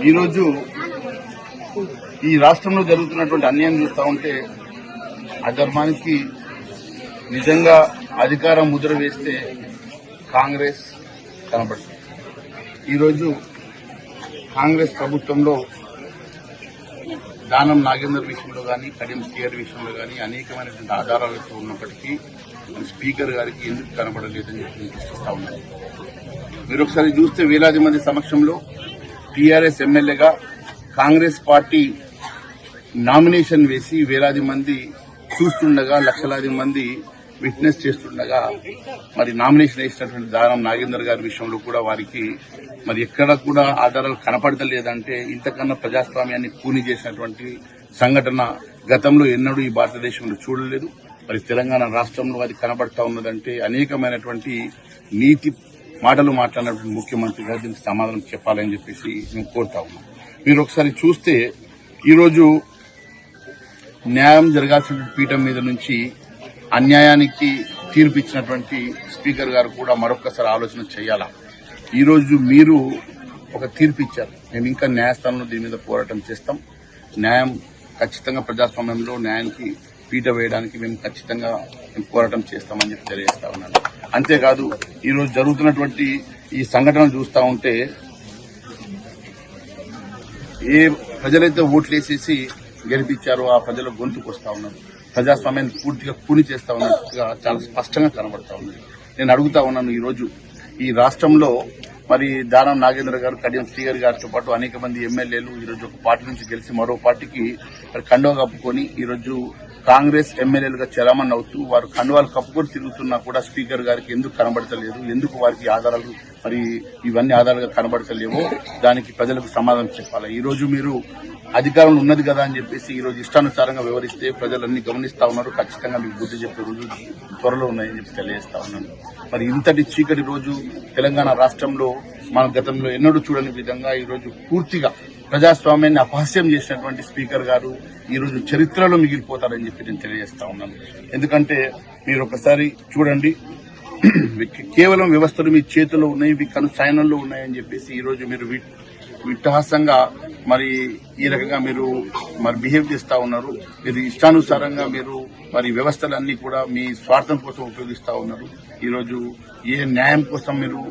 ఈరోజు ఈ రాష్ట్రంలో జరుగుతున్నటువంటి అన్యాయం చూస్తూ ఉంటే అధర్మానికి నిజంగా అధికారం ముద్ర వేస్తే కాంగ్రెస్ కనబడుతుంది. ఈరోజు కాంగ్రెస్ ప్రభుత్వంలో దానం నాగేందర్ విషయంలో కానీ కడియం శ్రీహరి విషయంలో కానీ అనేకమైనటువంటి ఆధారాలతో ఉన్నప్పటికీ స్పీకర్ గారికి ఎందుకు కనబడలేదని చెప్పి ప్రశ్నిస్తా ఉన్నారు. మీరు ఒకసారి చూస్తే వేలాది మంది సమక్షంలో టీఆర్ఎస్ ఎమ్మెల్యేగా కాంగ్రెస్ పార్టీ నామినేషన్ వేసి వేలాది మంది చూస్తుండగా లక్షలాది మంది విట్నెస్ చేస్తుండగా మరి నామినేషన్ వేసినటువంటి దానం నాగేందర్ గారి విషయంలో కూడా వారికి మరి ఎక్కడ కూడా ఆధారాలు కనపడతలేదంటే ఇంతకన్నా ప్రజాస్వామ్యాన్ని కూని చేసినటువంటి సంఘటన గతంలో ఎన్నడూ ఈ భారతదేశంలో చూడలేదు. మరి తెలంగాణ రాష్ట్రంలో అది కనబడతా ఉన్నదంటే అనేకమైనటువంటి నీతి మాటలు మాట్లాడినటువంటి ముఖ్యమంత్రి గారు దీనికి సమాధానం చెప్పాలని చెప్పేసి మేము కోరుతా ఉన్నాం. మీరు ఒకసారి చూస్తే ఈరోజు న్యాయం జరగాల్సిన పీఠం మీద నుంచి అన్యాయానికి తీర్పు ఇచ్చినటువంటి స్పీకర్ గారు కూడా మరొకసారి ఆలోచన చేయాలా. ఈరోజు మీరు ఒక తీర్పు ఇచ్చారు, మేము ఇంకా న్యాయస్థానంలో దీని మీద పోరాటం చేస్తాం. న్యాయం ఖచ్చితంగా ప్రజాస్వామ్యంలో న్యాయానికి పీట వేయడానికి మేము ఖచ్చితంగా పోరాటం చేస్తామని చెప్పి తెలియజేస్తా ఉన్నాను. అంతేకాదు ఈరోజు జరుగుతున్నటువంటి ఈ సంఘటన చూస్తూ ఉంటే ఏ ప్రజలైతే ఓట్లేసేసి గెలిపించారో ఆ ప్రజల గొంతుకు వస్తా ఉన్నారు. ప్రజాస్వామ్యాన్ని పూర్తిగా కూని చేస్తా ఉన్నట్టుగా చాలా స్పష్టంగా కనబడతా ఉంది. నేను అడుగుతా ఉన్నాను, ఈరోజు ఈ రాష్ట్రంలో మరి దానం నాగేంద్ర గారు కడియం శ్రీహరి గారితో పాటు అనేక మంది ఎమ్మెల్యేలు ఈరోజు ఒక పార్టీ నుంచి గెలిచి మరో పార్టీకి కండువా కప్పుకొని ఈరోజు కాంగ్రెస్ ఎమ్మెల్యేలుగా చలామణి అవుతూ వారు కండువాలు కప్పుకొని తిరుగుతున్నా కూడా స్పీకర్ గారికి ఎందుకు కనబడతలేదు, ఎందుకు వారికి ఆధారాలు మరి ఇవన్నీ ఆధారాలుగా కనబడతలేవో దానికి ప్రజలకు సమాధానం చెప్పాలి. ఈరోజు మీరు అధికారంలో ఉన్నది కదా అని చెప్పేసి ఈరోజు ఇష్టానుసారంగా వివరిస్తే ప్రజలన్నీ గమనిస్తా ఉన్నారు. ఖచ్చితంగా మీకు బుద్ధి చెప్పే రోజు త్వరలో ఉన్నాయని చెప్పి తెలియజేస్తా ఉన్నాను. మరి ఇంతటి చీకటి రోజు తెలంగాణ రాష్ట్రంలో మన గతంలో ఎన్నడూ చూడని విధంగా ఈరోజు పూర్తిగా ప్రజాస్వామ్యాన్ని అపహాస్యం చేసినటువంటి స్పీకర్ గారు ఈరోజు చరిత్రలో మిగిలిపోతారని చెప్పి నేను తెలియజేస్తా ఉన్నాను. ఎందుకంటే మీరు ఒకసారి చూడండి, కేవలం వ్యవస్థలు మీ చేతిలో ఉన్నాయి, మీ కనుసాయనంలో ఉన్నాయని చెప్పేసి ఈరోజు మీరు విట్టహాసంగా మరి ఈ రకంగా మీరు మరి బిహేవ్ చేస్తా ఉన్నారు. మీరు ఇష్టానుసారంగా మీరు మరి వ్యవస్థలన్నీ కూడా మీ స్వార్థం కోసం ఉపయోగిస్తా ఉన్నారు. ఈరోజు ఏ న్యాయం కోసం మీరు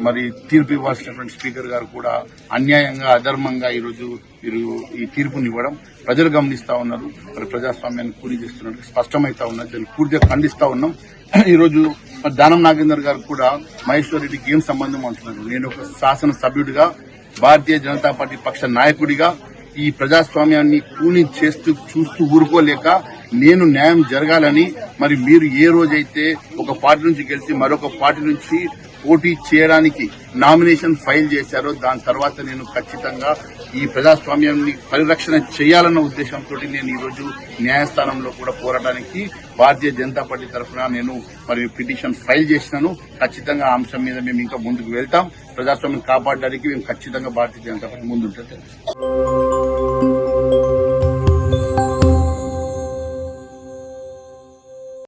మరి తీర్పు ఇవ్వాల్సినటువంటి స్పీకర్ గారు కూడా అన్యాయంగా అధర్మంగా ఈరోజు మీరు ఈ తీర్పునివ్వడం ప్రజలు గమనిస్తా ఉన్నారు. మరి ప్రజాస్వామ్యాన్ని కూలి చేస్తున్నట్టు స్పష్టమైతా ఉన్నది. దాన్ని పూర్తిగా ఖండిస్తా ఉన్నాం. ఈరోజు దానం నాగేందర్ గారు కూడా మహేశ్వర్ రెడ్డికి ఏం సంబంధం అంటున్నారు. నేను ఒక శాసనసభ్యుడిగా భారతీయ జనతా పార్టీ పక్ష నాయకుడిగా ఈ ప్రజాస్వామ్యాన్ని కూని చూస్తూ ఊరుకోలేక నేను న్యాయం జరగాలని మరి మీరు ఏ రోజైతే ఒక పార్టీ నుంచి గెలిచి మరొక పార్టీ నుంచి పోటీ చేయడానికి నామినేషన్ ఫైల్ చేశారో దాని తర్వాత నేను ఖచ్చితంగా ఈ ప్రజాస్వామ్యాన్ని పరిరక్షణ చేయాలన్న ఉద్దేశంతో నేను ఈరోజు న్యాయస్థానంలో కూడా పోరాటానికి భారతీయ జనతా పార్టీ తరఫున నేను మరి పిటిషన్ ఫైల్ చేసినాను. ఖచ్చితంగా ఆ అంశం మీద మేము ఇంకా ముందుకు వెళ్తాం. ప్రజాస్వామ్యం కాపాడడానికి మేము ఖచ్చితంగా భారతీయ జనతా పార్టీ ముందుంటే